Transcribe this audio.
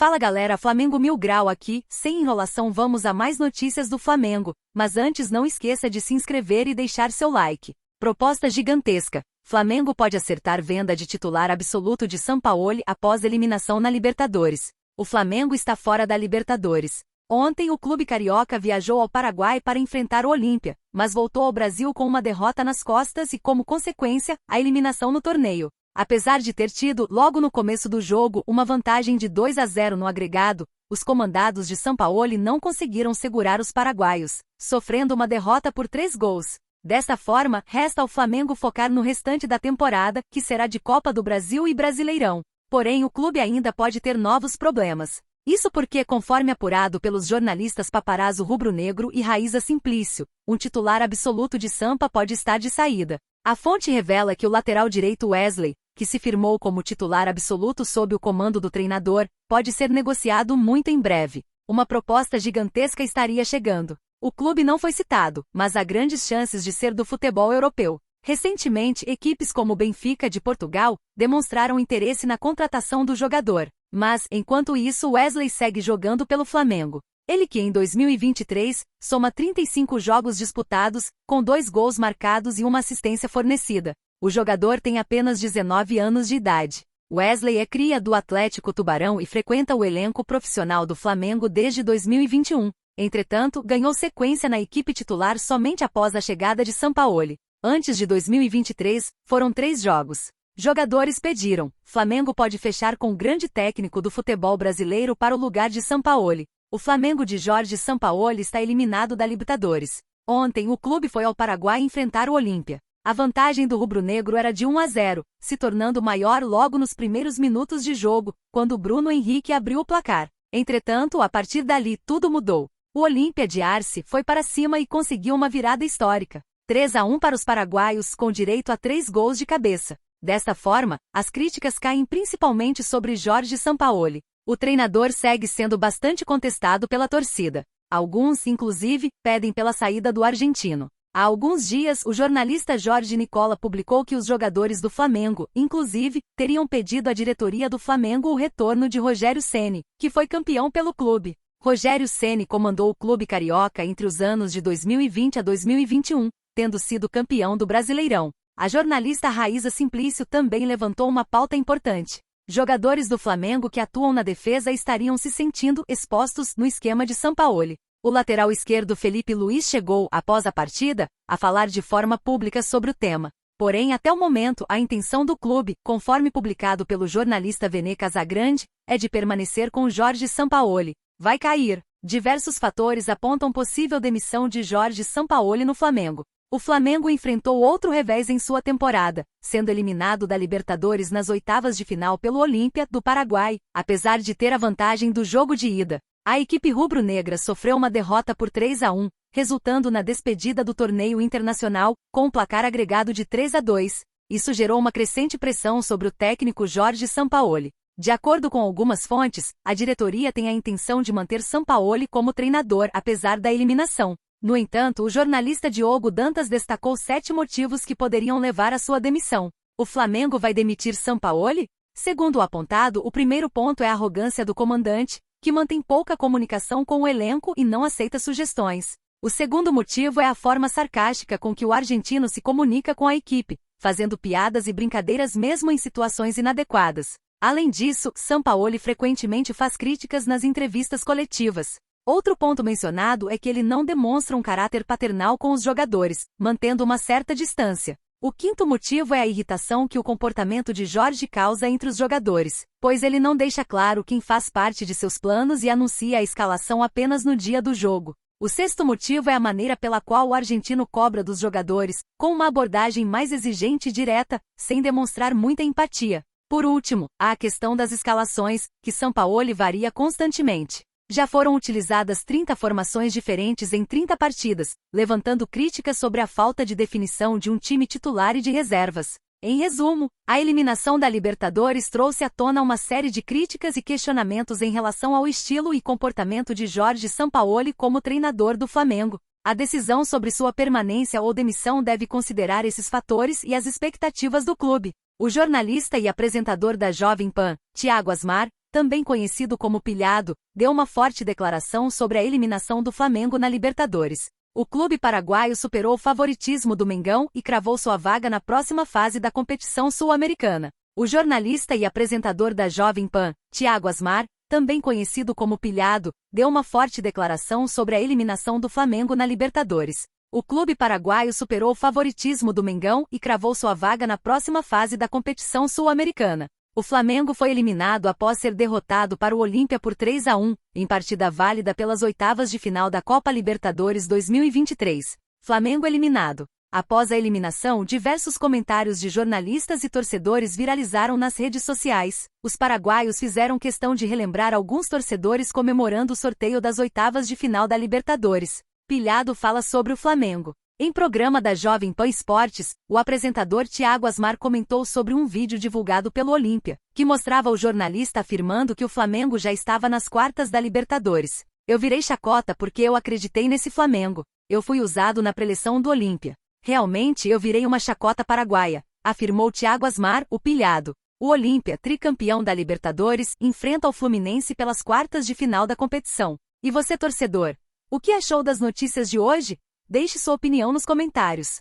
Fala galera, Flamengo Mil Grau aqui, sem enrolação vamos a mais notícias do Flamengo, mas antes não esqueça de se inscrever e deixar seu like. Proposta gigantesca, Flamengo pode acertar venda de titular absoluto de Sampaoli após eliminação na Libertadores. O Flamengo está fora da Libertadores. Ontem o clube carioca viajou ao Paraguai para enfrentar o Olímpia, mas voltou ao Brasil com uma derrota nas costas e, como consequência, a eliminação no torneio. Apesar de ter tido, logo no começo do jogo, uma vantagem de 2-0 no agregado, os comandados de Sampaoli não conseguiram segurar os paraguaios, sofrendo uma derrota por 3 gols. Dessa forma, resta ao Flamengo focar no restante da temporada, que será de Copa do Brasil e Brasileirão. Porém, o clube ainda pode ter novos problemas. Isso porque, conforme apurado pelos jornalistas Paparazzo Rubro-Negro e Raíza Simplício, um titular absoluto de Sampa pode estar de saída. A fonte revela que o lateral direito Wesley, que se firmou como titular absoluto sob o comando do treinador, pode ser negociado muito em breve. Uma proposta gigantesca estaria chegando. O clube não foi citado, mas há grandes chances de ser do futebol europeu. Recentemente, equipes como o Benfica de Portugal demonstraram interesse na contratação do jogador. Mas, enquanto isso, Wesley segue jogando pelo Flamengo. Ele que em 2023 soma 35 jogos disputados, com 2 gols marcados e uma assistência fornecida. O jogador tem apenas 19 anos de idade. Wesley é cria do Atlético Tubarão e frequenta o elenco profissional do Flamengo desde 2021. Entretanto, ganhou sequência na equipe titular somente após a chegada de Sampaoli. Antes de 2023, foram 3 jogos. Jogadores pediram: Flamengo pode fechar com o grande técnico do futebol brasileiro para o lugar de Sampaoli. O Flamengo de Jorge Sampaoli está eliminado da Libertadores. Ontem o clube foi ao Paraguai enfrentar o Olímpia. A vantagem do rubro-negro era de 1-0, se tornando maior logo nos primeiros minutos de jogo, quando Bruno Henrique abriu o placar. Entretanto, a partir dali tudo mudou. O Olímpia de Arce foi para cima e conseguiu uma virada histórica. 3-1 para os paraguaios, com direito a 3 gols de cabeça. Desta forma, as críticas caem principalmente sobre Jorge Sampaoli. O treinador segue sendo bastante contestado pela torcida. Alguns, inclusive, pedem pela saída do argentino. Há alguns dias, o jornalista Jorge Nicola publicou que os jogadores do Flamengo, inclusive, teriam pedido à diretoria do Flamengo o retorno de Rogério Ceni, que foi campeão pelo clube. Rogério Ceni comandou o clube carioca entre os anos de 2020 a 2021, tendo sido campeão do Brasileirão. A jornalista Raíza Simplício também levantou uma pauta importante. Jogadores do Flamengo que atuam na defesa estariam se sentindo expostos no esquema de Sampaoli. O lateral esquerdo Felipe Luiz chegou, após a partida, a falar de forma pública sobre o tema. Porém, até o momento, a intenção do clube, conforme publicado pelo jornalista Vene Casagrande, é de permanecer com Jorge Sampaoli. Vai cair. Diversos fatores apontam possível demissão de Jorge Sampaoli no Flamengo. O Flamengo enfrentou outro revés em sua temporada, sendo eliminado da Libertadores nas oitavas de final pelo Olímpia do Paraguai, apesar de ter a vantagem do jogo de ida. A equipe rubro-negra sofreu uma derrota por 3-1, resultando na despedida do torneio internacional, com um placar agregado de 3-2. Isso gerou uma crescente pressão sobre o técnico Jorge Sampaoli. De acordo com algumas fontes, a diretoria tem a intenção de manter Sampaoli como treinador apesar da eliminação. No entanto, o jornalista Diogo Dantas destacou 7 motivos que poderiam levar à sua demissão. O Flamengo vai demitir Sampaoli? Segundo o apontado, o primeiro ponto é a arrogância do comandante, que mantém pouca comunicação com o elenco e não aceita sugestões. O segundo motivo é a forma sarcástica com que o argentino se comunica com a equipe, fazendo piadas e brincadeiras mesmo em situações inadequadas. Além disso, Sampaoli frequentemente faz críticas nas entrevistas coletivas. Outro ponto mencionado é que ele não demonstra um caráter paternal com os jogadores, mantendo uma certa distância. O quinto motivo é a irritação que o comportamento de Jorge causa entre os jogadores, pois ele não deixa claro quem faz parte de seus planos e anuncia a escalação apenas no dia do jogo. O sexto motivo é a maneira pela qual o argentino cobra dos jogadores, com uma abordagem mais exigente e direta, sem demonstrar muita empatia. Por último, há a questão das escalações, que Sampaoli varia constantemente. Já foram utilizadas 30 formações diferentes em 30 partidas, levantando críticas sobre a falta de definição de um time titular e de reservas. Em resumo, a eliminação da Libertadores trouxe à tona uma série de críticas e questionamentos em relação ao estilo e comportamento de Jorge Sampaoli como treinador do Flamengo. A decisão sobre sua permanência ou demissão deve considerar esses fatores e as expectativas do clube. O jornalista e apresentador da Jovem Pan, Thiago Asmar, também conhecido como Pilhado, deu uma forte declaração sobre a eliminação do Flamengo na Libertadores. O clube paraguaio superou o favoritismo do Mengão e cravou sua vaga na próxima fase da competição sul-americana. O jornalista e apresentador da Jovem Pan, Thiago Asmar, também conhecido como Pilhado, deu uma forte declaração sobre a eliminação do Flamengo na Libertadores. O clube paraguaio superou o favoritismo do Mengão e cravou sua vaga na próxima fase da competição sul-americana. O Flamengo foi eliminado após ser derrotado para o Olímpia por 3-1, em partida válida pelas oitavas de final da Copa Libertadores 2023. Flamengo eliminado. Após a eliminação, diversos comentários de jornalistas e torcedores viralizaram nas redes sociais. Os paraguaios fizeram questão de relembrar alguns torcedores comemorando o sorteio das oitavas de final da Libertadores. Pilhado fala sobre o Flamengo. Em programa da Jovem Pan Esportes, o apresentador Thiago Asmar comentou sobre um vídeo divulgado pelo Olímpia, que mostrava o jornalista afirmando que o Flamengo já estava nas quartas da Libertadores. Eu virei chacota porque eu acreditei nesse Flamengo. Eu fui usado na preleção do Olímpia. Realmente eu virei uma chacota paraguaia, afirmou Thiago Asmar, o Pilhado. O Olímpia, tricampeão da Libertadores, enfrenta o Fluminense pelas quartas de final da competição. E você, torcedor? O que achou das notícias de hoje? Deixe sua opinião nos comentários.